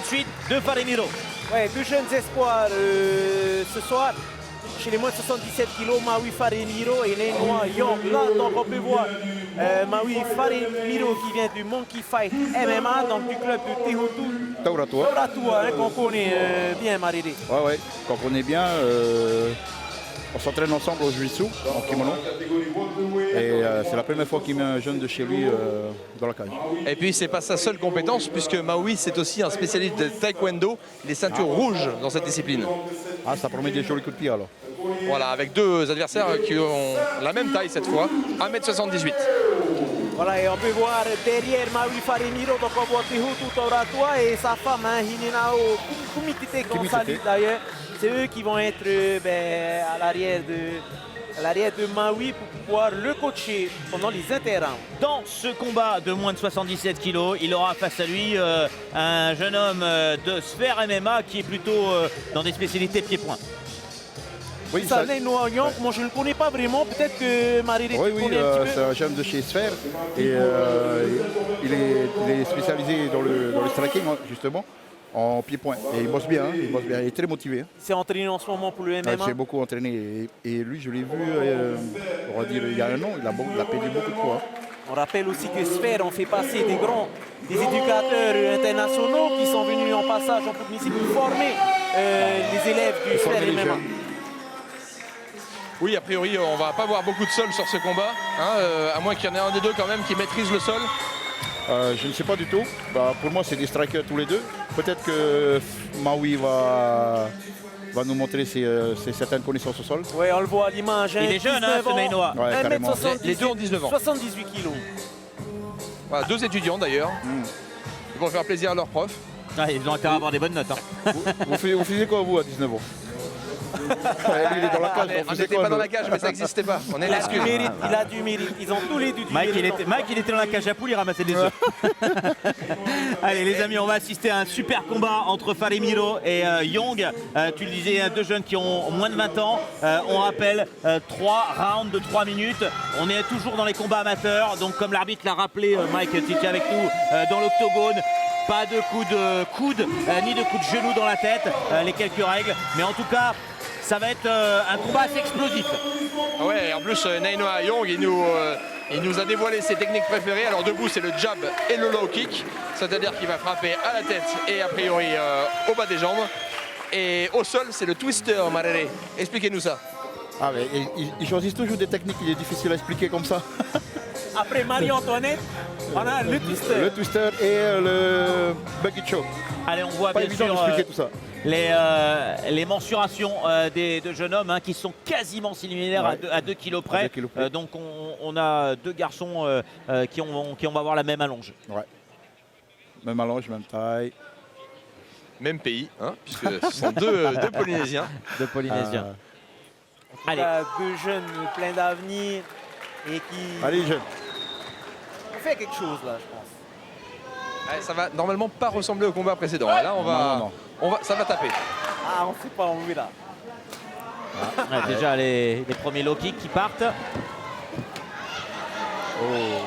de suite de Farémiro. Ouais, deux jeunes espoirs ce soir. Chez les moins de 77 kg, Maui Farémiro et Nainoa Young. Là, donc on peut voir Maui Farémiro qui vient du Monkey Fight MMA, donc du club de Tehutu. Tauratua, qu'on connaît bien, Marédé. Ouais, qu'on connaît bien. On s'entraîne ensemble au jiu-jitsu, en kimono. Et c'est la première fois qu'il met un jeune de chez lui dans la cage. Et puis c'est pas sa seule compétence, puisque Maui c'est aussi un spécialiste de taekwondo, les ceintures rouges dans cette discipline. Ah, ça promet des jolis coups de pied alors. Voilà, avec deux adversaires qui ont la même taille cette fois, 1m78. Voilà, et on peut voir derrière Maui Farémiro, donc on voit Tehutu Tauratua et sa femme, Hininao Kumitite, qu'on salue d'ailleurs. C'est eux qui vont être à l'arrière de Maui pour pouvoir le coacher pendant les interrounds. Dans ce combat de moins de 77 kg, il aura face à lui un jeune homme de sphère MMA qui est plutôt dans des spécialités pieds-points. Oui, ça, Nainoa Young, moi je ne le connais pas vraiment, peut-être que Marie-Ré connaît un petit peu. C'est un jeune de chez Sphère et il est spécialisé dans le striking justement, en pied-point. Et il bosse bien, il est très motivé. Il s'est entraîné en ce moment pour le MMA. Il s'est beaucoup entraîné et lui je l'ai vu, on va dire il y a un an, il a payé beaucoup de poids. On rappelle aussi que Sphère, on fait passer des éducateurs internationaux qui sont venus en passage en Polynésie pour former les élèves du Sphère MMA. Oui, a priori, on va pas voir beaucoup de sol sur ce combat, à moins qu'il y en ait un des deux quand même qui maîtrise le sol. Je ne sais pas du tout. Pour moi, c'est des strikers tous les deux. Peut-être que Maui va nous montrer certaines connaissances au sol. Oui, on le voit à l'image. Il est jeune, ce Nainoa. Ouais, 1m78, les deux ont 19 ans. 78 kg. Voilà, deux étudiants d'ailleurs. Ils vont faire plaisir à leurs profs. Ah, ils ont intérêt à avoir des bonnes notes. Vous faisiez quoi, vous, à 19 ans? Lui, il est dans la cage. On n'était pas dans la cage, mais ça n'existait pas. On est l'excuse. Il a du mérite. Ils ont tous les deux du Mike, mérite. il était dans la cage à poules, il ramassait des œufs. Allez les amis, on va assister à un super combat entre Farémiro et Young. Tu le disais, deux jeunes qui ont moins de 20 ans. On rappelle 3 rounds de 3 minutes. On est toujours dans les combats amateurs. Donc comme l'arbitre l'a rappelé, Mike, tu étais avec nous dans l'octogone. Pas de coups de coude, ni de coups de genou dans la tête, les quelques règles. Mais en tout cas, ça va être un combat assez explosif. Ouais, en plus, Nainoa Young, il nous a dévoilé ses techniques préférées. Alors debout, c'est le jab et le low kick. C'est-à-dire qu'il va frapper à la tête et a priori au bas des jambes. Et au sol, c'est le twister, Marere. Expliquez-nous ça. Ah, mais ils choisissent toujours des techniques qu'il est difficile à expliquer comme ça. Après Marie-Antoinette, on a le twister. Le twister et le buggy choke. Allez, on voit Pas bien évident sûr d'expliquer tout ça. les mensurations des deux jeunes hommes qui sont quasiment similaires à 2 kilos près. Donc on a deux garçons qui vont avoir la même allonge. Ouais. Même allonge, même taille. Même pays, puisque ce sont deux Polynésiens. Deux Polynésiens. Allez. Deux jeunes pleins d'avenir et qui... Allez, jeunes. On fait quelque chose là, je pense. Ouais, ça va normalement pas ressembler au combat précédent. Là, ça va taper. Ah, on fait pas envie là. Déjà les premiers low kicks qui partent. Oh,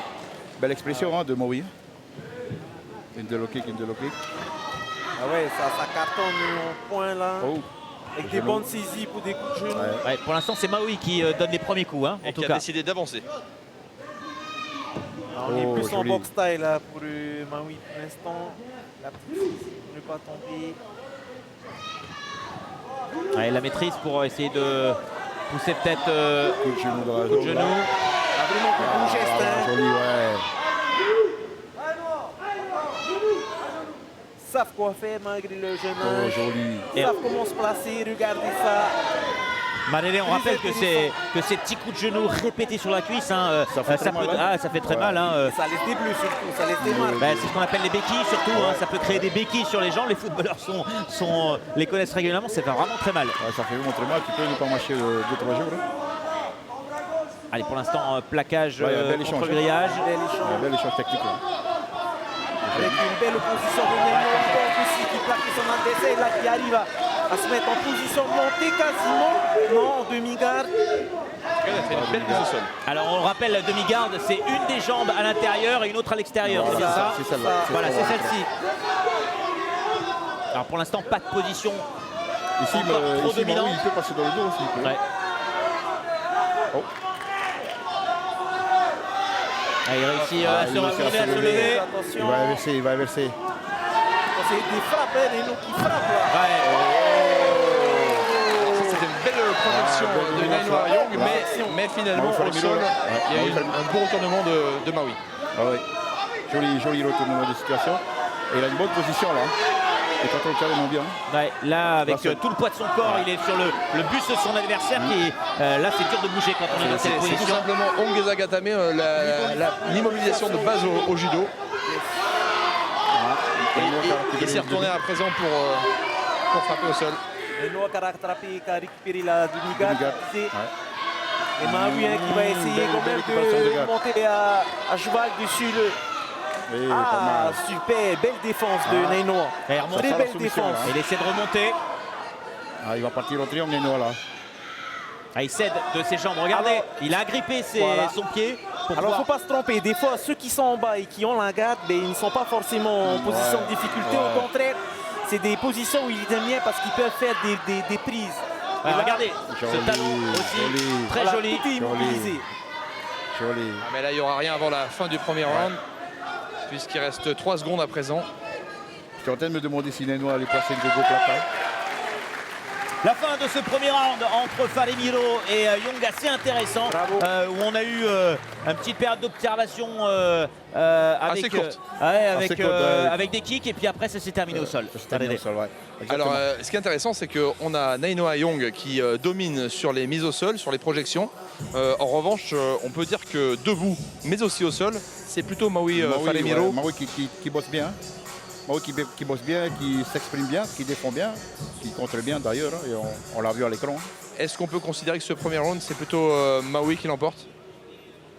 belle expression de Maui. Une de low kick, une de low kick. Ah ouais, ça cartonne au point là. Oh. Avec des bonnes saisies pour des coups de genoux. Ouais, pour l'instant, c'est Maui qui donne les premiers coups. En et tout qui cas. a décidé d'avancer. On est plus en box style là pour Maui pour l'instant. La petite saisie pour ne pas tomber. Ouais, la maîtrise pour essayer de pousser peut-être coup de genou dans la coup de genou. Ah, vraiment coup de geste. Hein. Joli, ouais. Ils savent quoi faire malgré le jeune âge. Joli. Ils savent comment se placer, regardez ça. Marere, on rappelle que ces petits coups de genoux répétés sur la cuisse, ça fait très mal. Ça laisse des bleus surtout, ça laisse des marques. C'est ce qu'on appelle les béquilles surtout, ça peut créer des béquilles sur les jambes. Les footballeurs les connaissent régulièrement, ça fait vraiment très mal. Ouais, ça fait vraiment très mal, tu peux ne pas marcher 2-3 jours. Allez, pour l'instant, plaquage contre le grillage. Bel échange technique. Avec une belle opposition de Nainoa aussi qui plaque son adversaire là qui arrive à se mettre en position montée quasiment. Non, en demi-garde. Une belle mise au sol. Alors on le rappelle, la demi-garde, c'est une des jambes à l'intérieur et une autre à l'extérieur. C'est bien ça. C'est celle-là. Voilà, c'est celle-ci. Alors pour l'instant, pas de position. Ici, Encore trop dominant. Maui, il peut passer dans le dos aussi. Ouais. Oh. Ah, il réussit à se retourner, à se lever. Attention. Il va inverser. C'est des frappes, hein, Neno qui frappe là. Ouais. C'était une belle projection de Nainoa Young, mais finalement au sol, il y a eu un bon retournement de Maui. Ah oui. Joli retournement de situation. Et il a une bonne position là. Il contrôle carrément bien. Ouais, là, avec tout le poids de son corps, il est sur le buste de son adversaire. Là, c'est dur de bouger quand on est dans cette C'est tout position. simplement Ongeza Gatame, l'immobilisation de base au judo. Il s'est retourné à présent pour frapper au sol. Neno qui a récupéré la demi-garde. Ouais. Et Maui hein, qui va essayer quand même de monter à cheval dessus le. Oui, pas mal. Super, belle défense de Neno. Il remonte Très à la belle solution, défense. là. Il essaie de remonter. Ah, il va partir en triomphe, Neno là. Ah, il cède de ses jambes. Regardez, Alors, il a agrippé voilà. son pied. Pour Alors il ne pouvoir... faut pas se tromper, des fois ceux qui sont en bas et qui ont la garde, ben, ils ne sont pas forcément en position de difficulté, au contraire, c'est des positions où ils aiment bien parce qu'ils peuvent faire des prises. Et là, regardez, Joli, ce talon aussi, joli. très voilà, joli. tout est immobilisé. Joli. Ah, mais là, il n'y aura rien avant la fin du premier round, puisqu'il reste 3 secondes à présent. J'étais en train de me demander si Neno allait placer une gogo plata. La fin de ce premier round entre Farimiro et Young, assez intéressant, où on a eu une petite période d'observation avec, Assez courte. Assez courte, ouais. avec des kicks, et puis après ça s'est terminé au sol. Ça s'est terminé au sol, ouais. Alors, Exactement. ce qui est intéressant, c'est qu'on a Nainoa Young qui domine sur les mises au sol, sur les projections. En revanche, on peut dire que debout, mais aussi au sol, c'est plutôt Maui Farimiro. Ouais, Maui qui bosse bien. Maui qui bosse bien, qui s'exprime bien, qui défend bien, qui contre bien d'ailleurs, hein, et on l'a vu à l'écran. Est-ce qu'on peut considérer que ce premier round, c'est plutôt Maui qui l'emporte?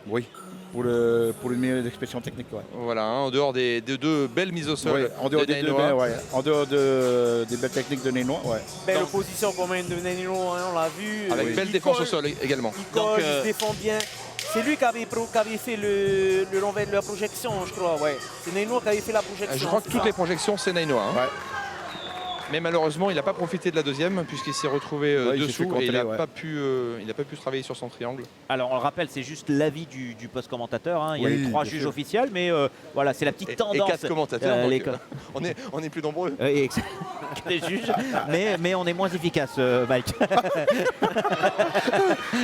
Oui, pour une meilleure expression technique. Ouais. Voilà, hein, en dehors des deux belles mises au sol Ouais, en dehors de des deux Nainoa. mains, ouais. En dehors des belles techniques de Neno, ouais. Belle opposition quand même de Neno, hein, on l'a vu. Avec Il belle défense colle, au sol également. Il colle, il se défend bien. C'est lui qui avait fait le renvers de la projection, je crois. Ouais. C'est Neno qui avait fait la projection. Je crois que c'est toutes ça. les projections, c'est Nainoa. Hein. Ouais. Mais malheureusement, il n'a pas profité de la deuxième puisqu'il s'est retrouvé Ouais, il s'est fait dessous et il n'a contrer, ouais. pas pu travailler sur son triangle. Alors on le rappelle, c'est juste l'avis du post-commentateur, hein. Il y a Oui, les 3 bien juges sûr. officiels, mais voilà, c'est la petite Et tendance. 4 commentateurs, donc, les on est plus nombreux. que les juges, mais on est moins efficace, Mike.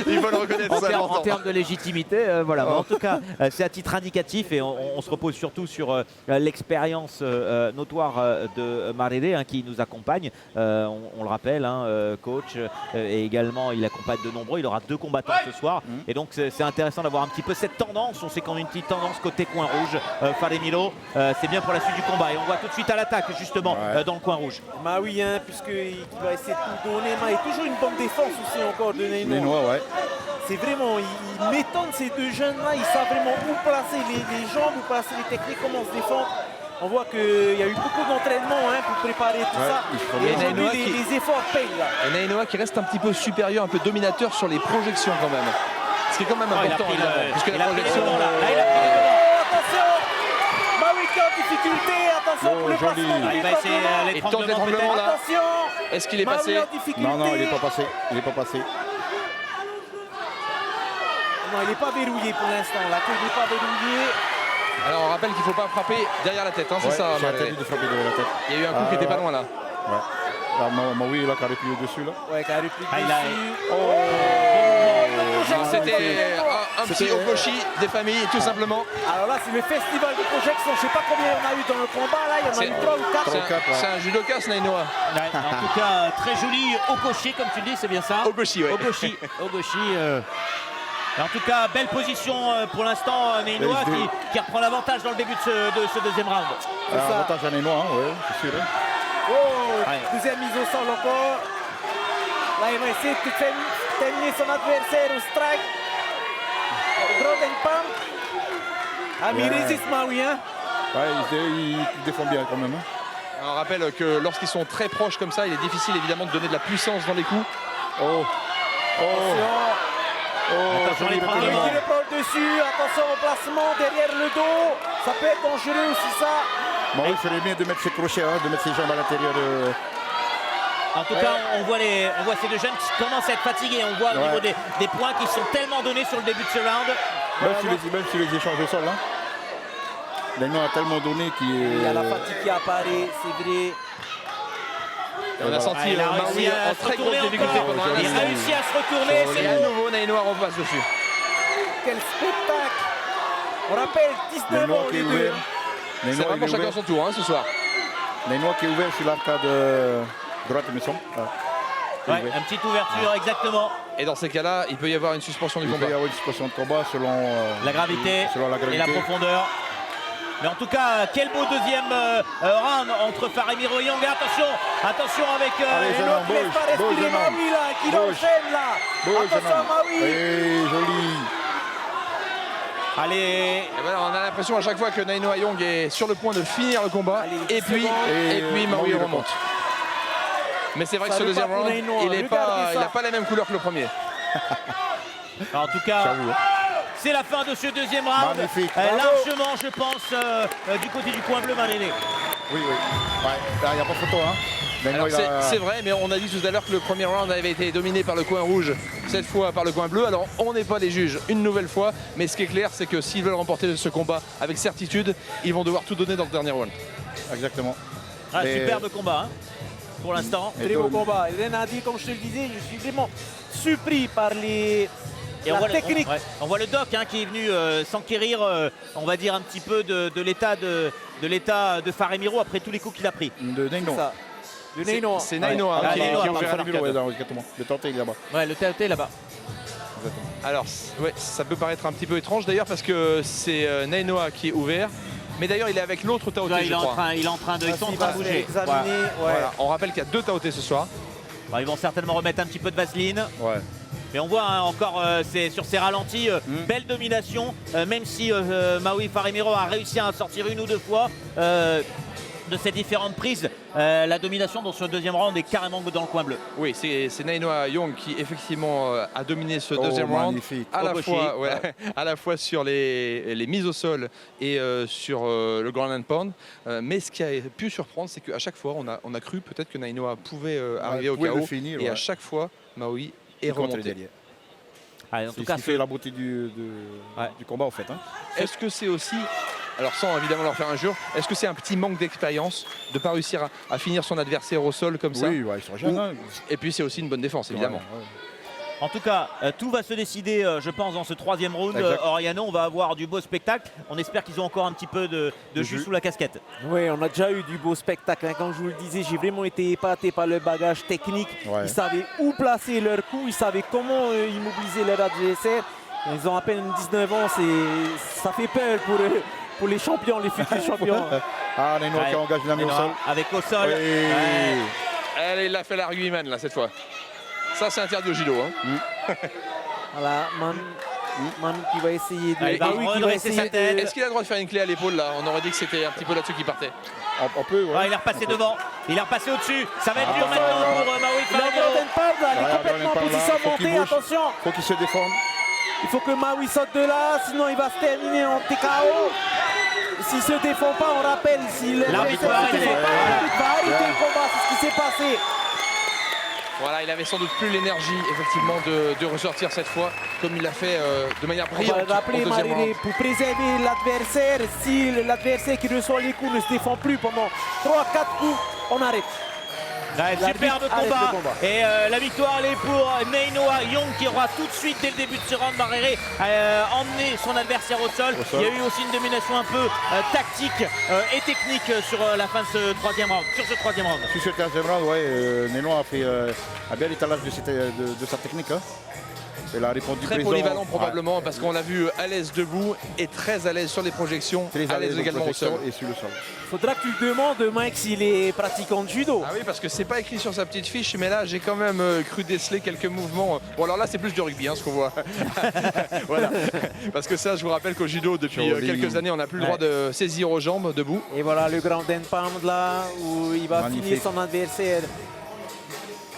Il faut le reconnaître, En ça termes- en longtemps. termes de légitimité, voilà. Mais en tout cas, c'est à titre indicatif, et on se repose surtout sur l'expérience notoire de Marede, hein, qui nous accompagne. On le rappelle, hein, coach, et également il accompagne de nombreux. Il aura 2 combattants ce soir, et donc c'est intéressant d'avoir un petit peu cette tendance. On sait qu'on a une petite tendance côté coin rouge. Farimiro, c'est bien pour la suite du combat, et on voit tout de suite à l'attaque justement dans le coin rouge. Maui, hein, puisqu'il va essayer de tout donner. Mais il y a toujours une bonne défense aussi encore de Neno. Neno, ouais. C'est vraiment, il m'étonne ces deux jeunes-là. Ils savent vraiment où placer les jambes, où placer les techniques, comment se défendre. On voit qu'il y a eu beaucoup d'entraînement, hein, pour préparer tout Ouais, ça. il faut Et bien. aujourd'hui, Neno qui- les efforts payent là. Et Nainoa qui reste un petit peu supérieur, un peu dominateur sur les projections quand même. Ce qui est quand même Il a important, pris évidemment, puisque il la a pris les projection... devants, là. Là, il a pris les devants. Oh, attention, Maui qui est en difficulté. Attention Oh, pour le joli. placement de Il va essayer l'étranglement. Il tente l'étranglement l'étranglement, peut-être. là. Attention, Est-ce qu'il est Maui passé? en difficulté. Non, il n'est pas passé. Il n'est pas passé. Non, il n'est pas verrouillé pour l'instant. La queue n'est pas verrouillée. Alors on rappelle qu'il ne faut pas frapper derrière la tête, hein, c'est Ouais, ça, j'ai Marley. interdit de frapper derrière la tête. Il y a eu un coup qui était pas loin là. Ouais. Là, Maui, là, qui a replié au-dessus, là. Ouais, qui a répliqué Ah, il a- dessus. Alors, c'était un petit Okoshi des familles, tout simplement. Alors là, c'est le festival de projection. Je ne sais pas combien on a eu dans le combat. Là, il y en a C'est- eu 3 ou 4. C'est quatre, un, ouais. c'est un judoka, ce Nainoa. Ouais, en tout cas, très joli Okoshi, comme tu le dis, c'est bien ça. Okoshi, ouais. Ogoshi. En tout cas, belle position pour l'instant, Nainoa qui reprend l'avantage dans le début de ce deuxième round. C'est ça. Avantage à Neno, hein, ouais, c'est sûr. Hein. Oh, Ouais. deuxième mise au sol encore. Là, il va essayer de terminer son adversaire au strike. Groden Pam. Ah, mais il Ouais. résiste Maui, hein. Ouais, il défend bien quand même. Hein. On rappelle que lorsqu'ils sont très proches comme ça, il est difficile évidemment de donner de la puissance dans les coups. Oh. Attention les Il prendre. le prend dessus. Attention au placement derrière le dos. Ça peut être dangereux aussi, ça. Maui ferait bien de mettre ses crochets, hein, de mettre ses jambes à l'intérieur. En tout cas, on voit ces deux jeunes qui commencent à être fatigués. On voit au niveau des points qui sont tellement donnés sur le début de ce round. Même si les échanges au sol. Hein. Nainoa a tellement donné qu'il Il y a la fatigue qui apparaît, c'est vrai. On a senti il a Maui réussi à en se très grosse retourner difficulté encore. pendant un Il a instant. réussi à se retourner, Et c'est à bon. nouveau, Nainoa repasse dessus. Quel spectacle! On rappelle 19 ans Nainoa qui les est deux. ouvert. C'est Nainoa, vraiment il est chacun ouvert. son tour hein, ce soir. Nainoa qui est ouvert sur l'arcade droite, il me semble. Ouais, une petite ouverture, exactement. Et dans ces cas-là, il peut y avoir une suspension du Il peut combat. y avoir une suspension de combat selon La gravité selon la et gravité. la profondeur. Mais en tout cas, quel beau deuxième round entre Farémiro et Young. Attention avec Allez, Et jeune l'autre homme, laisse bouge, pas respirer bouge, jeune homme. Maui là, qui Bouge. l'enchaîne là. Beau, jeune Attention homme. Maui. Et joli. allez. Et voilà, on a l'impression à chaque fois que Nainoa Young est sur le point de finir le combat. Allez, Et puis, Et Maui Maui remonte. Mais c'est vrai que Ça ce veut deuxième pas pour round, Nainoa, il regardez n'a ça. pas la même couleur que le premier. En tout cas, J'avoue, hein. c'est la fin de ce deuxième round. Magnifique. Bravo. Largement, je pense, du côté du coin bleu Maréné. Oui. Ouais. Là, il n'y a pas photo. Hein. Nainoa, Alors il a- c'est vrai, mais on a dit tout à l'heure que le premier round avait été dominé par le coin rouge, cette fois par le coin bleu. Alors on n'est pas les juges une nouvelle fois, mais ce qui est clair, c'est que s'ils veulent remporter ce combat avec certitude, ils vont devoir tout donner dans le dernier round. Exactement. Ah, Mais- superbe combat hein, pour l'instant. Très beau combat. Et Renadi, comme je te le disais, je suis vraiment surpris par Et la on voit, technique. on voit le doc hein, qui est venu s'enquérir, on va dire un petit peu de l'état de Farémiro après tous les coups qu'il a pris. De Nainoa. Ça. De Nainoa. C'est Nainoa Ah, qui Nainoa, qui a pardon. ouvert la Farémiro, barricade. Ouais, exactement. Le tenter, il est là-bas. Ouais, le TAT là-bas. Exactement. Alors ouais, ça peut paraître un petit peu étrange d'ailleurs parce que c'est Nainoa qui est ouvert. Mais d'ailleurs il est avec l'autre Taoté, Ouais, je crois. il est en train de, ils sont en Il train va de se bouger. examiner. Ouais. Voilà. On rappelle qu'il y a 2 Taoté ce soir. Bon, ils vont certainement remettre un petit peu de vaseline. Ouais. Mais on voit hein, encore c'est sur ces ralentis, belle domination, même si Maui Farémiro a réussi à en sortir une ou deux fois de ces différentes prises. La domination dans ce deuxième round est carrément dans le coin bleu. Oui, c'est Nainoa Young qui effectivement a dominé ce deuxième round. Magnifique. À la, Oboshi, fois, à la fois sur les mises au sol et sur le ground and pound. Mais ce qui a pu surprendre, c'est qu'à chaque fois, on a cru peut-être que Nainoa pouvait arriver au pouvait le chaos. finir, et à ouais. chaque fois, Maui est Il compte les remonté. derrière. Allez, en C'est tout ce cas, qui fait la beauté du combat, en fait. Hein. Est-ce que c'est aussi, alors sans évidemment leur faire injure, est-ce que c'est un petit manque d'expérience de ne pas réussir à finir son adversaire au sol comme ça? Oui, ouais, ils sont jeunes. Ou- hein. Et puis c'est aussi une bonne défense, évidemment. Ouais, ouais. en tout cas, tout va se décider, je pense, dans ce troisième round. Exact. Oriano, on va avoir du beau spectacle. On espère qu'ils ont encore un petit peu de jus jus. sous la casquette. Oui, on a déjà eu du beau spectacle. hein. Comme je vous le disais, j'ai vraiment été épaté par le bagage technique. Ouais. Ils savaient où placer leurs coups, ils savaient comment immobiliser leur adversaire. Ils ont à peine 19 ans, ça fait peur pour les champions, les futurs champions. Ah, Nainoa Ouais. qui engage la main au Et sol. avec au sol. Oui. Ouais. Allez, il a fait l'argument là cette fois. Ça c'est interdit au judo. Hein. Voilà, Man qui va essayer de. Allez, Bah il oui, va qui va redresser sa essayer tête. de. Est-ce qu'il a le droit de faire une clé à l'épaule là? On aurait dit que c'était un petit peu là-dessus qu'il partait. On peut, ouais. Ouais, il est repassé devant, il est repassé au-dessus. Ça va être dur Attention. maintenant pour Maui Il a Farémiro. Golden Pound, là, il est Ouais, complètement en Golden Pound, là, position faut qu'il montée, bouge. attention. Faut qu'il se défende. Il faut que Maui saute de là, sinon il va se terminer en TKO. S'il se défend pas, on rappelle, s'il L'arbitre ne va se défend arrêter. pas, l'arbitre va arrêter le combat, c'est ce qui s'est passé. Voilà, il avait sans doute plus l'énergie effectivement de ressortir cette fois, comme il l'a fait de manière On brillante va le rappeler, au deuxième Marilé, round. pour préserver l'adversaire, si l'adversaire qui reçoit les coups ne se défend plus pendant 3-4 coups, on arrête. Ouais, L'arbitre superbe arrête combat. le combat. Et la victoire elle est pour Nainoa Young qui aura tout de suite dès le début de ce round Barréré emmené son adversaire au sol. Il y a eu aussi une domination un peu tactique et technique sur la fin de ce troisième round. Sur ce troisième round. Sur ce troisième round, ouais, Nainoa a bien l'étalage de sa technique. Hein. Il a répondu Très présent. polyvalent probablement parce qu'on l'a vu à l'aise debout et très à l'aise sur les projections, Très à l'aise aux également au sol. projections et sur le sol. Faudra que tu lui demandes, Mike, s'il est pratiquant de judo. Ah oui, parce que c'est pas écrit sur sa petite fiche, mais là j'ai quand même cru déceler quelques mouvements. Bon alors là c'est plus du rugby hein, ce qu'on voit. Voilà. Parce que ça je vous rappelle qu'au judo depuis Joli. quelques années on n'a plus le droit de saisir aux jambes debout. Et voilà le ground and pound là, où il va Magnifique. finir son adversaire.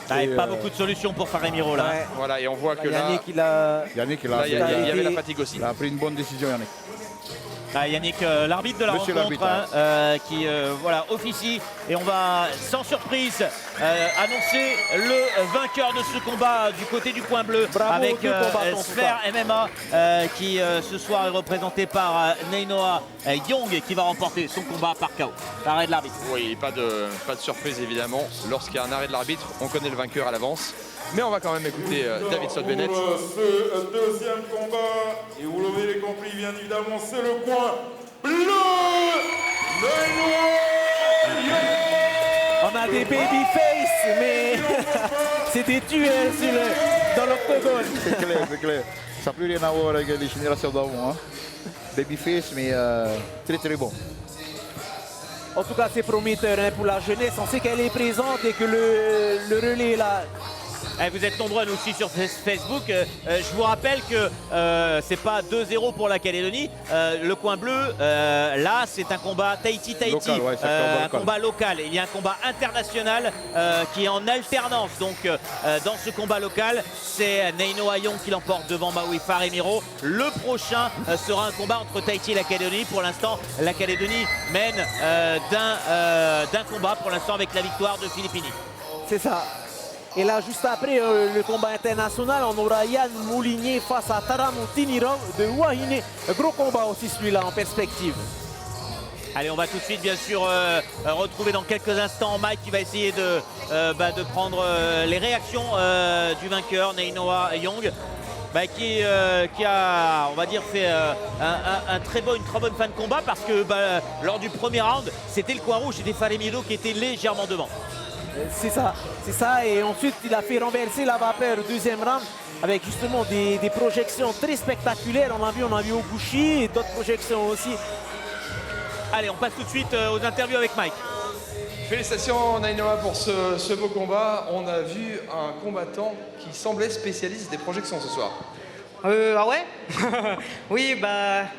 Ouais, Et, pas beaucoup de solutions pour Farémiro là. Ouais. Voilà et on voit que là, Yannick, il a... Yannick, il là, a, il y avait été- la fatigue aussi. il a pris une bonne décision, Yannick. Yannick, l'arbitre de la Monsieur rencontre, l'arbitre, qui voilà, officie. Et on va, sans surprise, annoncer le vainqueur de ce combat du côté du coin bleu. Bravo avec aux deux combattants, Sphère MMA, qui ce soir est représenté par Nainoa Young, qui va remporter son combat par KO. Arrêt de l'arbitre. Oui, pas de surprise évidemment. Lorsqu'il y a un arrêt de l'arbitre, on connaît le vainqueur à l'avance. Mais on va quand même écouter David Sot-Bennett. Ce deuxième combat, et vous l'avez compris bien évidemment, c'est le coin bleu. On a des babyface, mais c'est des tueurs dans l'octogone. C'est clair, c'est clair. Ça n'a plus rien à voir avec les générations d'avant. Hein. Babyface, mais très très bon. En tout cas, c'est prometteur pour la jeunesse. On sait qu'elle est présente et que le relais est là. Vous êtes nombreux à nous suivre sur Facebook. Je vous rappelle que c'est pas 2-0 pour la Calédonie. Le coin bleu, là, c'est un combat Tahiti-Tahiti. Local, ouais, c'est un un combat local. Il y a un combat international qui est en alternance. Donc, dans ce combat local, c'est Nainoa Young qui l'emporte devant Maui Farimiro. Le prochain sera un combat entre Tahiti et la Calédonie. Pour l'instant, la Calédonie mène d'un combat pour l'instant avec la victoire de Filippini. C'est ça. Et là, juste après le combat international, on aura Yann Moulinier face à Taramo Tinirong de Wahine. Gros combat aussi celui-là en perspective. Allez, on va tout de suite bien sûr retrouver dans quelques instants Mike qui va essayer de prendre les réactions du vainqueur, Nainoa Young. Qui a, on va dire, fait une très bonne fin de combat parce que lors du premier round, c'était le coin rouge, c'était Farimiro qui était légèrement devant. C'est ça. Et ensuite, il a fait renverser la vapeur au deuxième round avec justement des projections très spectaculaires. On a vu Obushi et d'autres projections aussi. Allez, on passe tout de suite aux interviews avec Mike. Félicitations Nainoa pour ce beau combat. On a vu un combattant qui semblait spécialiste des projections ce soir. Ah ouais. Oui,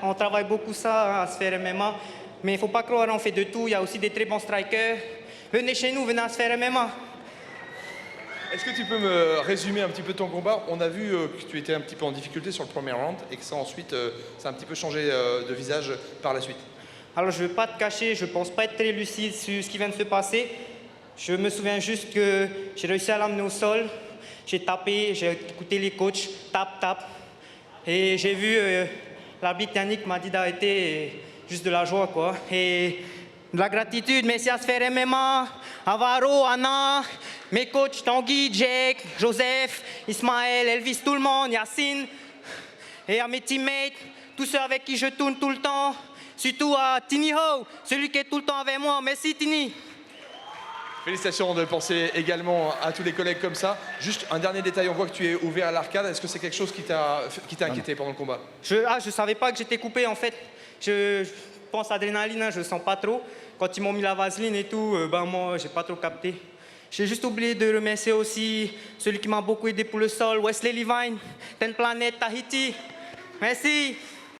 on travaille beaucoup ça à Sphère MMA. Mais il ne faut pas croire, on fait de tout. Il y a aussi des très bons strikers. Venez chez nous, venez à Sphère MMA. Est-ce que tu peux me résumer un petit peu ton combat? On a vu que tu étais un petit peu en difficulté sur le premier round et que ça ensuite, ça a un petit peu changé de visage par la suite. Alors je ne veux pas te cacher, je ne pense pas être très lucide sur ce qui vient de se passer. Je me souviens juste que j'ai réussi à l'amener au sol. J'ai tapé, j'ai écouté les coachs, tap. Et j'ai vu l'arbitre Yannick m'a dit d'arrêter, juste de la joie quoi. Et de la gratitude, merci à Sphère MMA, Avaro, Anna, mes coachs Tanguy, Jake, Joseph, Ismaël, Elvis, tout le monde, Yacine, et à mes teammates, tous ceux avec qui je tourne tout le temps, surtout à Tini Ho, celui qui est tout le temps avec moi. Merci Tini. Félicitations de penser également à tous les collègues comme ça. Juste un dernier détail, on voit que tu es ouvert à l'arcade. Est-ce que c'est quelque chose qui t'a inquiété pendant le combat? Je savais pas que j'étais coupé en fait. Je pense adrénaline, je sens pas trop. Quand ils m'ont mis la vaseline et tout, moi j'ai pas trop capté. J'ai juste oublié de remercier aussi celui qui m'a beaucoup aidé pour le sol, Wesley Levine, Ten Planet, Tahiti. Merci.